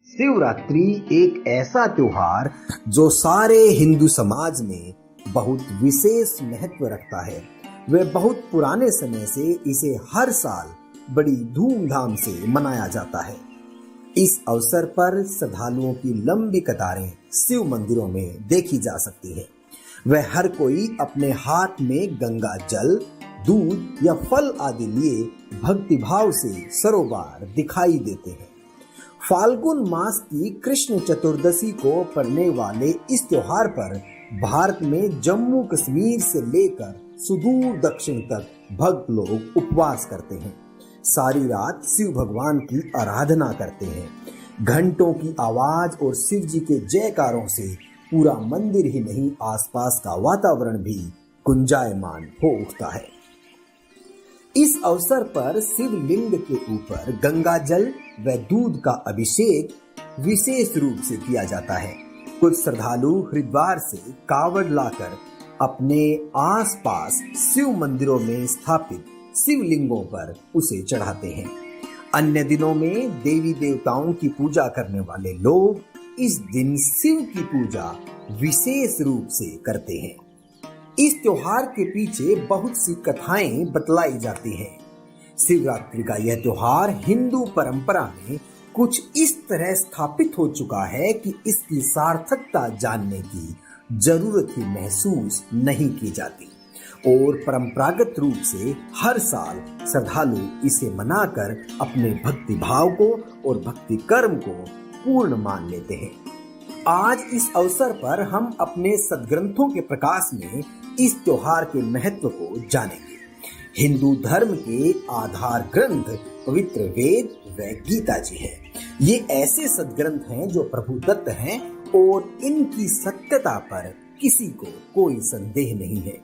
शिवरात्रि एक ऐसा त्योहार जो सारे हिंदू समाज में बहुत विशेष महत्व रखता है। वह बहुत पुराने समय से इसे हर साल बड़ी धूमधाम से मनाया जाता है। इस अवसर पर श्रद्धालुओं की लंबी कतारें शिव मंदिरों में देखी जा सकती है। वह हर कोई अपने हाथ में गंगा जल, दूध या फल आदि लिए भक्तिभाव से सरोबार दिखाई देते हैं। फाल्गुन मास की कृष्ण चतुर्दशी को पड़ने वाले इस त्योहार पर भारत में जम्मू कश्मीर से लेकर सुदूर दक्षिण तक भक्त लोग उपवास करते हैं। सारी रात शिव भगवान की आराधना करते हैं। घंटों की आवाज और शिव जी के जयकारों से पूरा मंदिर ही नहीं, आसपास का वातावरण भी गुंजायमान हो उठता है। इस अवसर पर शिवलिंग के ऊपर गंगा जल व दूध का अभिषेक विशेष रूप से किया जाता है। कुछ श्रद्धालु हरिद्वार से कावड़ लाकर अपने आसपास शिव मंदिरों में स्थापित शिवलिंगों पर उसे चढ़ाते हैं। अन्य दिनों में देवी देवताओं की पूजा करने वाले लोग इस दिन शिव की पूजा विशेष रूप से करते हैं। इस त्योहार के पीछे बहुत सी कथाएं बतलाई जाती हैं। शिवरात्रि का यह त्योहार हिंदू परंपरा में कुछ इस तरह स्थापित हो चुका है कि इसकी सार्थकता जानने की जरूरत ही महसूस नहीं की जाती और परंपरागत रूप से हर साल श्रद्धालु इसे मनाकर अपने भक्ति भाव को और भक्ति कर्म को पूर्ण मान लेते हैं। आज इस अवसर पर हम अपने सद्ग्रंथों के प्रकाश में इस त्योहार के महत्व को जानेंगे। हिंदू धर्म के आधार ग्रंथ पवित्र वेद व गीता जी है। ये ऐसे सद्ग्रंथ हैं जो प्रभु दत्त हैं और इनकी सत्यता पर किसी को कोई संदेह नहीं है।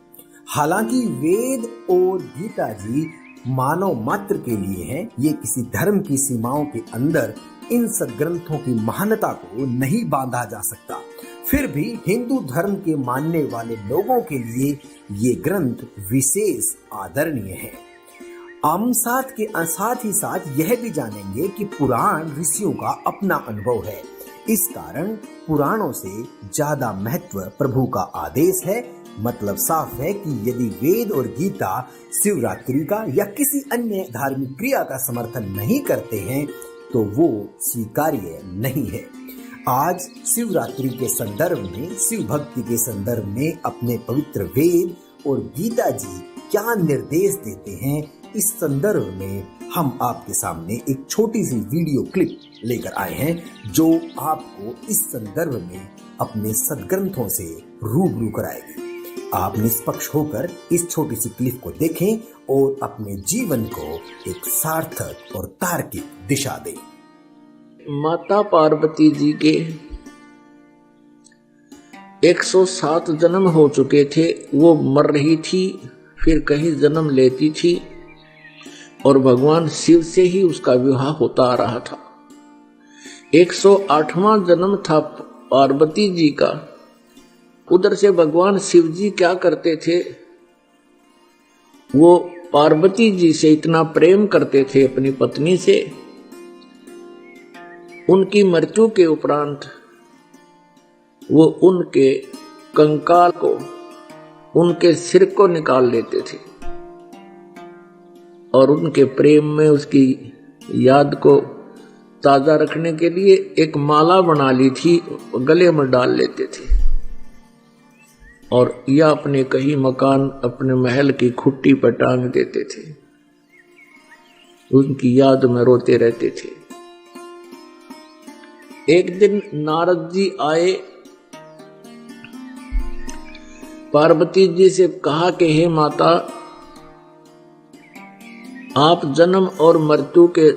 हालांकि वेद और गीता जी मानव मात्र के लिए हैं, ये किसी धर्म की सीमाओं के अंदर इन सद्ग्रंथों की महानता को नहीं बांधा जा सकता। फिर भी हिंदू धर्म के मानने वाले लोगों के लिए ये ग्रंथ विशेष आदरणीय है। हम साथ ही साथ यह भी जानेंगे कि पुराण ऋषियों का अपना अनुभव है। इस कारण पुराणों से ज्यादा महत्व प्रभु का आदेश है। मतलब साफ है कि यदि वेद और गीता शिवरात्रि का या किसी अन्य धार्मिक क्रिया का समर्थन नहीं करते हैं तो वो स्वीकार्य नहीं है। आज शिवरात्रि के संदर्भ में, शिव भक्ति के संदर्भ में अपने पवित्र वेद और गीता जी क्या निर्देश देते हैं, इस संदर्भ में हम आपके सामने एक छोटी सी वीडियो क्लिप लेकर आए हैं जो आपको इस संदर्भ में अपने सद्ग्रंथों से रूबरू कराएगी। आप निष्पक्ष होकर इस छोटी सी क्लिप को देखें और अपने जीवन को एक सार्थक और तार्किक दिशा दें। माता पार्वती जी के 107 जन्म हो चुके थे। वो मर रही थी, फिर कहीं जन्म लेती थी और भगवान शिव से ही उसका विवाह होता आ रहा था। 108वां जन्म था पार्वती जी का। उधर से भगवान शिव जी क्या करते थे, वो पार्वती जी से इतना प्रेम करते थे अपनी पत्नी से, उनकी मृत्यु के उपरांत वो उनके कंकाल को, उनके सिर को निकाल लेते थे और उनके प्रेम में उसकी याद को ताजा रखने के लिए एक माला बना ली थी, गले में डाल लेते थे और या अपने कहीं मकान, अपने महल की खुट्टी पर टांग देते थे। उनकी याद में रोते रहते थे। एक दिन नारद जी आए, पार्वती जी से कहा कि हे माता, आप जन्म और मृत्यु के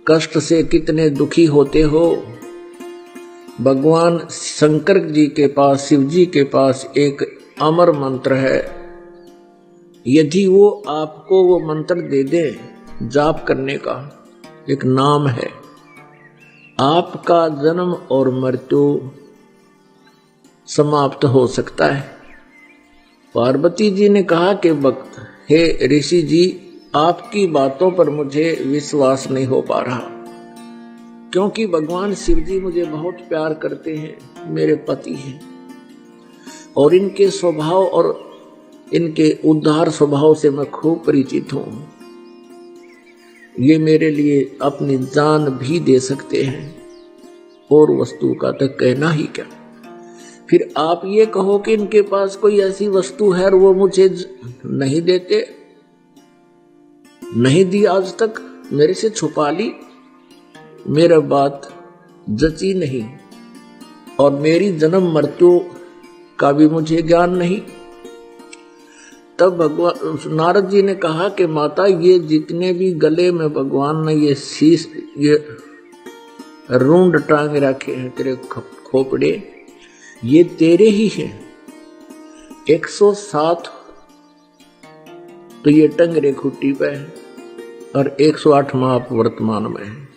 कष्ट से कितने दुखी होते हो। भगवान शंकर जी के पास, शिव जी के पास एक अमर मंत्र है। यदि वो आपको वो मंत्र दे दे, जाप करने का एक नाम है, आपका जन्म और मृत्यु समाप्त हो सकता है। पार्वती जी ने कहा कि भक्त, हे ऋषि जी, आपकी बातों पर मुझे विश्वास नहीं हो पा रहा। क्योंकि भगवान शिव जी मुझे बहुत प्यार करते हैं, मेरे पति हैं, और इनके स्वभाव और इनके उदार स्वभाव से मैं खूब परिचित हूं। ये मेरे लिए अपनी जान भी दे सकते हैं, और वस्तु का तो कहना ही क्या। फिर आप ये कहो कि इनके पास कोई ऐसी वस्तु है और वो मुझे नहीं देते, नहीं दी आज तक, मेरे से छुपा ली, मेरा बात जची नहीं, और मेरी जन्म मृत्यु का भी मुझे ज्ञान नहीं। तब भगवान नारद जी ने कहा कि माता, ये जितने भी गले में भगवान ने ये शीश, ये रूंड टांग रखे हैं तेरे खोपड़े, ये तेरे ही हैं। 107 तो ये टंगरे खुट्टी पे है, और 108वां आप वर्तमान में है।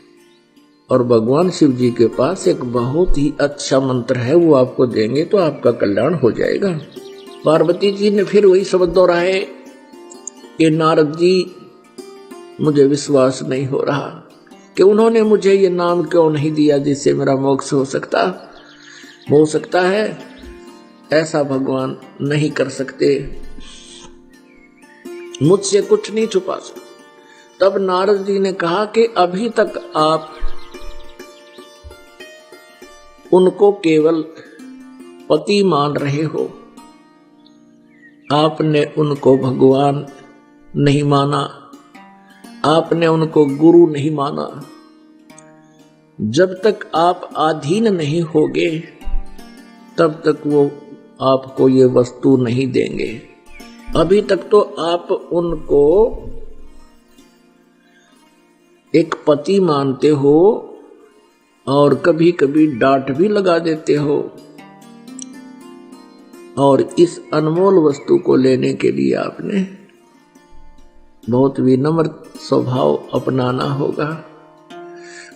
और भगवान शिव जी के पास एक बहुत ही अच्छा मंत्र है, वो आपको देंगे तो आपका कल्याण हो जाएगा। पार्वती जी ने फिर वही शब्द दोहराए कि नारद जी, मुझे विश्वास नहीं हो रहा कि उन्होंने मुझे ये नाम क्यों नहीं दिया जिससे मेरा मोक्ष हो सकता है। ऐसा भगवान नहीं कर सकते, मुझसे कुछ नहीं छुपा सकते। तब नारद जी ने कहा कि अभी तक आप उनको केवल पति मान रहे हो, आपने उनको भगवान नहीं माना, आपने उनको गुरु नहीं माना। जब तक आप अधीन नहीं होगे तब तक वो आपको ये वस्तु नहीं देंगे। अभी तक तो आप उनको एक पति मानते हो और कभी कभी डांट भी लगा देते हो, और इस अनमोल वस्तु को लेने के लिए आपने बहुत विनम्र स्वभाव अपनाना होगा।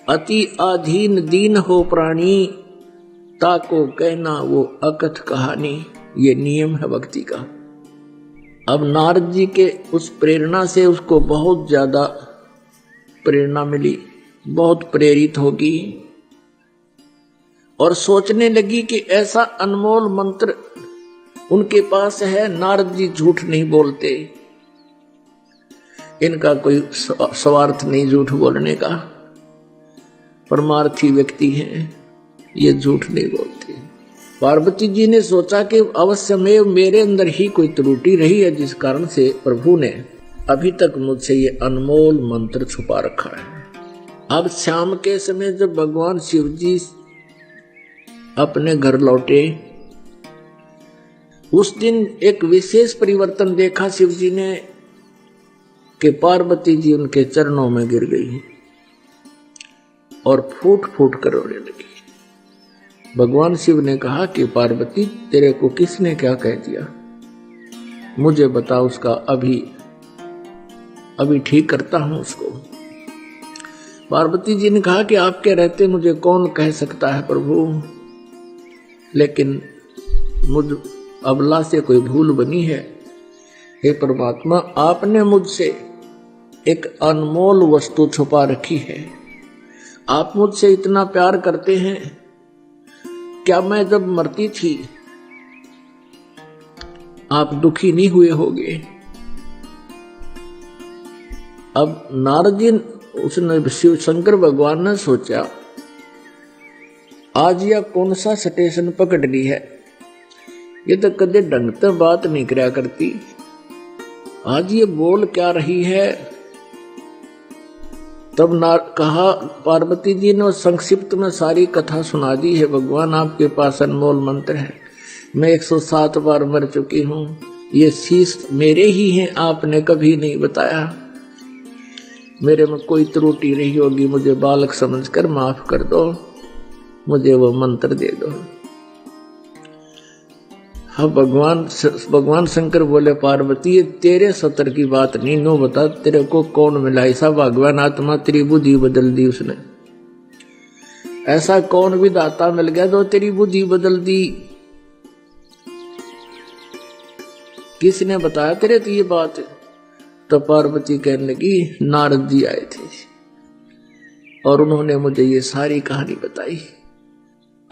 अति अधीन दीन हो प्राणी, ताको कहना वो अकथ कहानी, ये नियम है भक्ति का। अब नारद जी के उस प्रेरणा से उसको बहुत ज्यादा प्रेरणा मिली, बहुत प्रेरित होगी, और सोचने लगी कि ऐसा अनमोल मंत्र उनके पास है। नारद जी झूठ नहीं बोलते, इनका कोई स्वार्थ नहीं झूठ बोलने का, परमार्थी व्यक्ति हैं, ये झूठ नहीं बोलते। पार्वती जी ने सोचा कि अवश्य में मेरे अंदर ही कोई त्रुटि रही है, जिस कारण से प्रभु ने अभी तक मुझसे ये अनमोल मंत्र छुपा रखा है। अब शाम के समय जब भगवान शिव जी अपने घर लौटे, उस दिन एक विशेष परिवर्तन देखा शिव जी ने कि पार्वती जी उनके चरणों में गिर गई और फूट फूट कर रोने लगी। भगवान शिव ने कहा कि पार्वती, तेरे को किसने क्या कह दिया, मुझे बता, उसका अभी ठीक करता हूं उसको। पार्वती जी ने कहा कि आपके रहते मुझे कौन कह सकता है प्रभु, लेकिन मुझ अबला से कोई भूल बनी है। हे परमात्मा, आपने मुझसे एक अनमोल वस्तु छुपा रखी है, आप मुझसे इतना प्यार करते हैं, क्या मैं जब मरती थी आप दुखी नहीं हुए होंगे। अब नारद जी, उसने शिव शंकर भगवान ने सोचा, आज यह कौन सा स्टेशन पकड़ ली है, ये तो कदे ढंग से बात नहीं करया करती, आज ये बोल क्या रही है। तब कहा, पार्वती जी ने संक्षिप्त में सारी कथा सुना दी है। भगवान, आपके पास अनमोल मंत्र है, मैं 107 बार मर चुकी हूँ, ये शीश मेरे ही हैं, आपने कभी नहीं बताया, मेरे में कोई त्रुटि रही होगी, मुझे बालक समझकर माफ कर दो, मुझे वो मंत्र दे दो। हाँ, भगवान शंकर बोले, पार्वती ये तेरे सतर की बात नहीं, नो बता तेरे को कौन मिला ऐसा भगवान आत्मा, तेरी बुद्धि बदल दी उसने। ऐसा कौन विधाता मिल गया जो तेरी बुद्धि बदल दी, किसने बताया तेरे तो ये बात। तो पार्वती कहने लगी, नारद जी आए थे, और उन्होंने मुझे ये सारी कहानी बताई।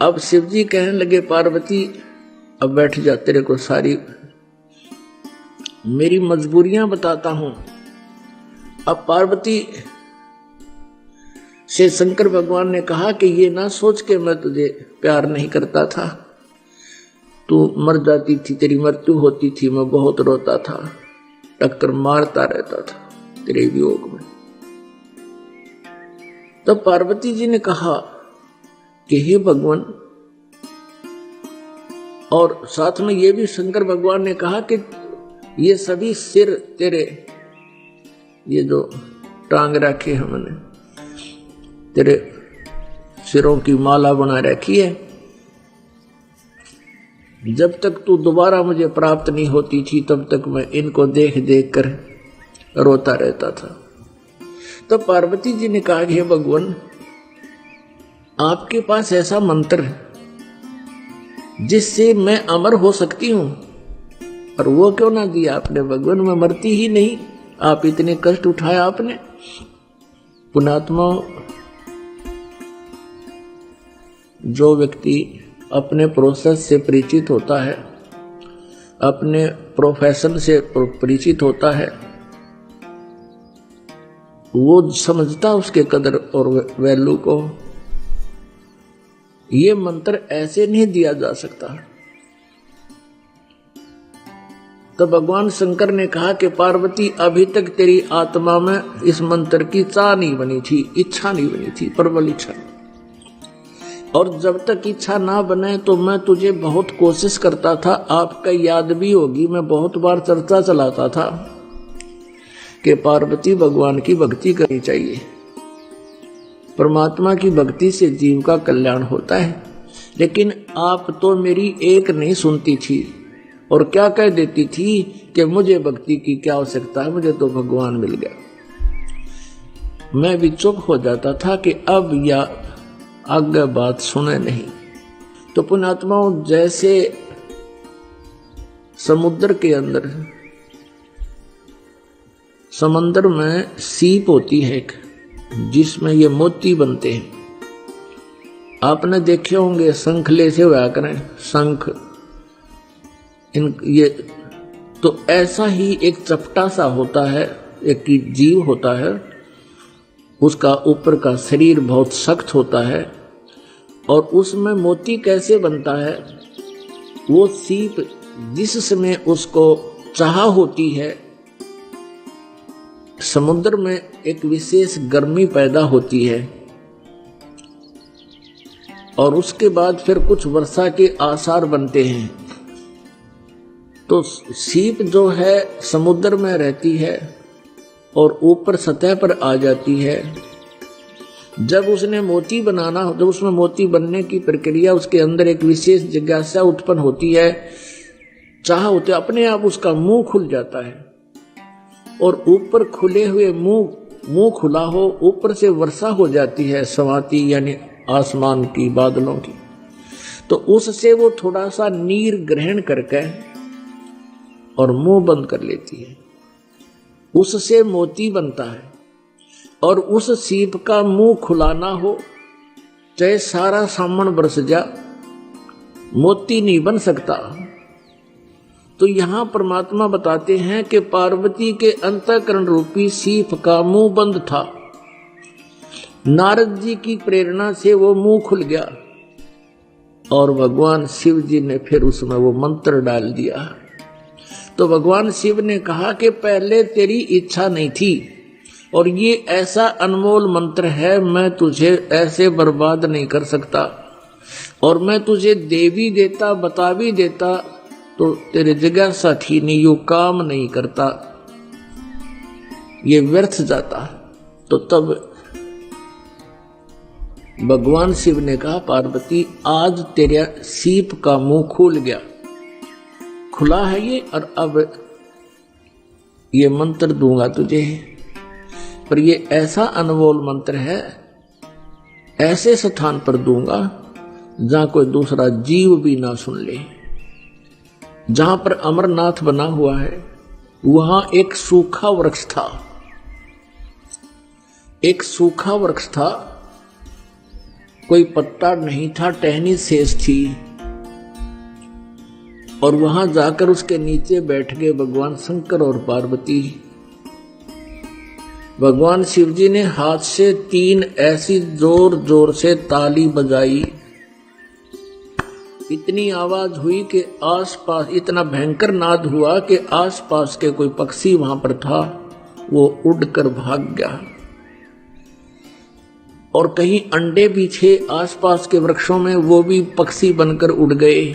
अब शिव जी कहने लगे, पार्वती अब बैठ जा, तेरे को सारी मेरी मजबूरियां बताता हूं। अब पार्वती से शंकर भगवान ने कहा कि ये ना सोच के मैं तुझे प्यार नहीं करता था, तू मर जाती थी, तेरी मृत्यु होती थी, मैं बहुत रोता था, टक्कर मारता रहता था तेरे वियोग में। तब पार्वती जी ने कहा कि हे भगवान, और साथ में ये भी शंकर भगवान ने कहा कि ये सभी सिर तेरे, ये जो टांग रखे हमने, तेरे सिरों की माला बना रखी है, जब तक तू दोबारा मुझे प्राप्त नहीं होती थी तब तक मैं इनको देख देख कर रोता रहता था। तब पार्वती जी ने कहा, हे भगवान, आपके पास ऐसा मंत्र है जिससे मैं अमर हो सकती हूं, और वो क्यों ना दिया आपने भगवान, मैं मरती ही नहीं, आप इतने कष्ट उठाया आपने। पुण्यात्मा, जो व्यक्ति अपने प्रोसेस से परिचित होता है, अपने प्रोफेशन से परिचित होता है, वो समझता उसके कदर और वैल्यू को। ये मंत्र ऐसे नहीं दिया जा सकता। तो भगवान शंकर ने कहा कि पार्वती, अभी तक तेरी आत्मा में इस मंत्र की चाह नहीं बनी थी, इच्छा नहीं बनी थी, प्रबल इच्छा। और जब तक इच्छा ना बने तो मैं तुझे बहुत कोशिश करता था। आपका याद भी होगी, मैं बहुत बार चर्चा चलाता था कि पार्वती भगवान की भक्ति करनी चाहिए। परमात्मा की भक्ति से जीव का कल्याण होता है। लेकिन आप तो मेरी एक नहीं सुनती थी और क्या कह देती थी कि मुझे भक्ति की क्या आवश्यकता है, मुझे तो भगवान मिल गया। मैं भी चुप हो जाता था कि अब या आगे बात सुने नहीं। तो पुण्यात्माओं, जैसे समुद्र के अंदर, समंदर में सीप होती है एक, जिसमें ये मोती बनते हैं। आपने देखे होंगे, शंखले से हुआ करें शंख, ये तो ऐसा ही एक चपटा सा होता है, एक जीव होता है, उसका ऊपर का शरीर बहुत सख्त होता है और उसमें मोती कैसे बनता है, वो सीप जिस समय उसको चाह होती है, समुद्र में एक विशेष गर्मी पैदा होती है और उसके बाद फिर कुछ वर्षा के आसार बनते हैं। तो सीप जो है समुद्र में रहती है और ऊपर सतह पर आ जाती है। जब उसने मोती बनाना, जब उसमें मोती बनने की प्रक्रिया, उसके अंदर एक विशेष जिज्ञासा उत्पन्न होती है, चाह होते, अपने आप उसका मुंह खुल जाता है और ऊपर खुले हुए मुंह खुला हो, ऊपर से वर्षा हो जाती है समाती, यानी आसमान की, बादलों की। तो उससे वो थोड़ा सा नीर ग्रहण करके और मुंह बंद कर लेती है, उससे मोती बनता है। और उस सीप का मुंह खुला ना हो, चाहे सारा सामन बरस जा, मोती नहीं बन सकता। तो यहां परमात्मा बताते हैं कि पार्वती के अंतःकरण रूपी सीप का मुंह बंद था, नारद जी की प्रेरणा से वो मुंह खुल गया और भगवान शिव जी ने फिर उसमें वो मंत्र डाल दिया। तो भगवान शिव ने कहा कि पहले तेरी इच्छा नहीं थी और ये ऐसा अनमोल मंत्र है, मैं तुझे ऐसे बर्बाद नहीं कर सकता, और मैं तुझे दे भी देता, बता भी देता तो तेरे जिज्ञासा थी नहीं, यो काम नहीं करता, ये व्यर्थ जाता। तो तब भगवान शिव ने कहा, पार्वती आज तेरा सीप का मुंह खुल गया, खुला है ये, और अब ये मंत्र दूंगा तुझे, पर ये ऐसा अनमोल मंत्र है, ऐसे स्थान पर दूंगा जहां कोई दूसरा जीव भी ना सुन ले। जहां पर अमरनाथ बना हुआ है वहां एक सूखा वृक्ष था, एक सूखा वृक्ष था कोई पत्ता नहीं था, टहनी शेष थी। और वहां जाकर उसके नीचे बैठ गए भगवान शंकर और पार्वती। भगवान शिव जी ने हाथ से 3 ऐसी जोर जोर से ताली बजाई, इतनी आवाज हुई कि आसपास, इतना भयंकर नाद हुआ कि आसपास के कोई पक्षी वहां पर था वो उड़कर भाग गया। और कहीं अंडे भी थे आसपास के वृक्षों में, वो भी पक्षी बनकर उड़ गए।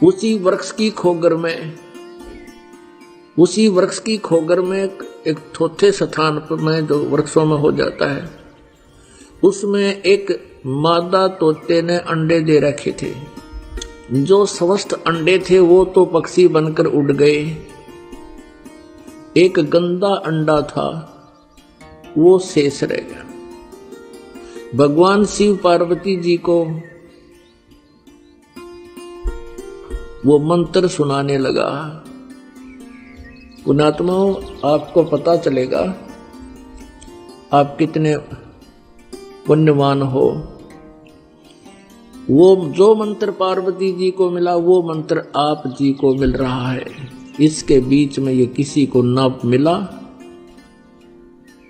उसी वृक्ष की खोगर में एक थोथे स्थान पर में जो वृक्षों में हो जाता है, उसमें एक मादा तोते ने अंडे दे रखे थे। जो स्वस्थ अंडे थे वो तो पक्षी बनकर उड़ गए। एक गंदा अंडा था वो शेष रह गया। भगवान शिव पार्वती जी को वो मंत्र सुनाने लगा। पुण्यात्माओं, आपको पता चलेगा आप कितने पुण्यवान हो। वो जो मंत्र पार्वती जी को मिला वो मंत्र आप जी को मिल रहा है। इसके बीच में ये किसी को न मिला,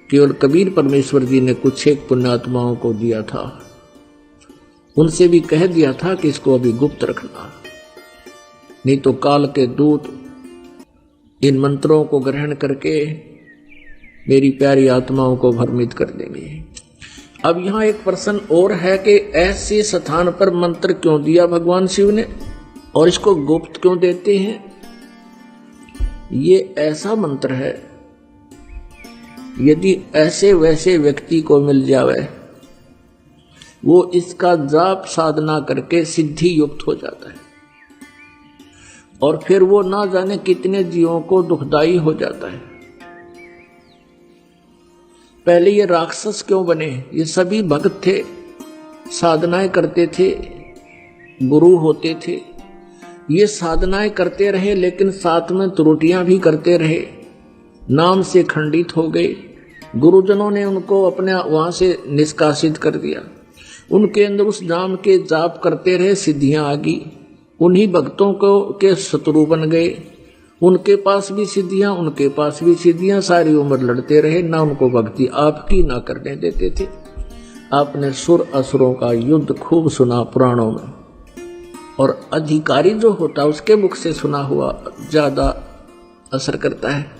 केवल कबीर परमेश्वर जी ने कुछ एक पुण्यात्माओं को दिया था। उनसे भी कह दिया था कि इसको अभी गुप्त रखना, नहीं तो काल के दूत इन मंत्रों को ग्रहण करके मेरी प्यारी आत्माओं को भ्रमित कर देंगे। अब यहां एक प्रश्न और है कि ऐसे स्थान पर मंत्र क्यों दिया भगवान शिव ने और इसको गुप्त क्यों देते हैं। ये ऐसा मंत्र है, यदि ऐसे वैसे व्यक्ति को मिल जावे वो इसका जाप साधना करके सिद्धि युक्त हो जाता है और फिर वो ना जाने कितने जीवों को दुखदाई हो जाता है। पहले ये राक्षस क्यों बने? ये सभी भक्त थे, साधनाएं करते थे, गुरु होते थे। ये साधनाएं करते रहे लेकिन साथ में त्रुटियां भी करते रहे, नाम से खंडित हो गए। गुरुजनों ने उनको अपने वहां से निष्कासित कर दिया। उनके अंदर उस नाम के जाप करते रहे, सिद्धियां आ गई। उन्हीं भक्तों को के शत्रु बन गए। उनके पास भी सिद्धियां, उनके पास भी सिद्धियां, सारी उम्र लड़ते रहे, ना उनको भक्ति आपकी ना करने देते थे। आपने सुर असुरों का युद्ध खूब सुना पुराणों में, और अधिकारी जो होता है उसके मुख से सुना हुआ ज्यादा असर करता है।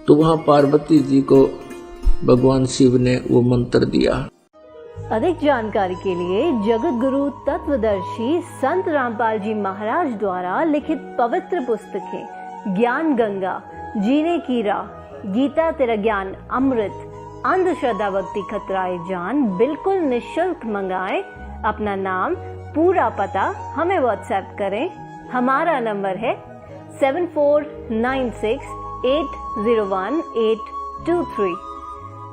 तो वहां पार्वती जी को भगवान शिव ने वो मंत्र दिया। अधिक जानकारी के लिए जगत गुरु तत्वदर्शी संत रामपाल जी महाराज द्वारा लिखित पवित्र पुस्तकें ज्ञान गंगा, जीने की राह, गीता तेरा ज्ञान अमृत, अंधश्रद्धा भक्ति खतराए जान बिल्कुल निःशुल्क मंगाएं। अपना नाम, पूरा पता हमें व्हाट्सएप करें। हमारा नंबर है 7496801823।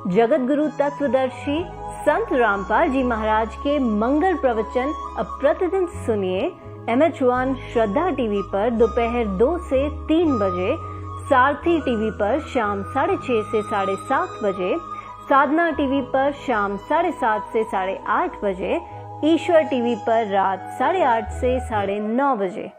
जगत गुरु तत्वदर्शी संत रामपाल जी महाराज के मंगल प्रवचन अब प्रतिदिन सुनिए MH1 श्रद्धा टीवी पर दोपहर 2 से 3 बजे, सारथी टीवी पर शाम 6:30 से 7:30 बजे, साधना टीवी पर शाम 7:30 से 8:30 बजे, ईश्वर टीवी पर रात 8:30 से 9:30 बजे।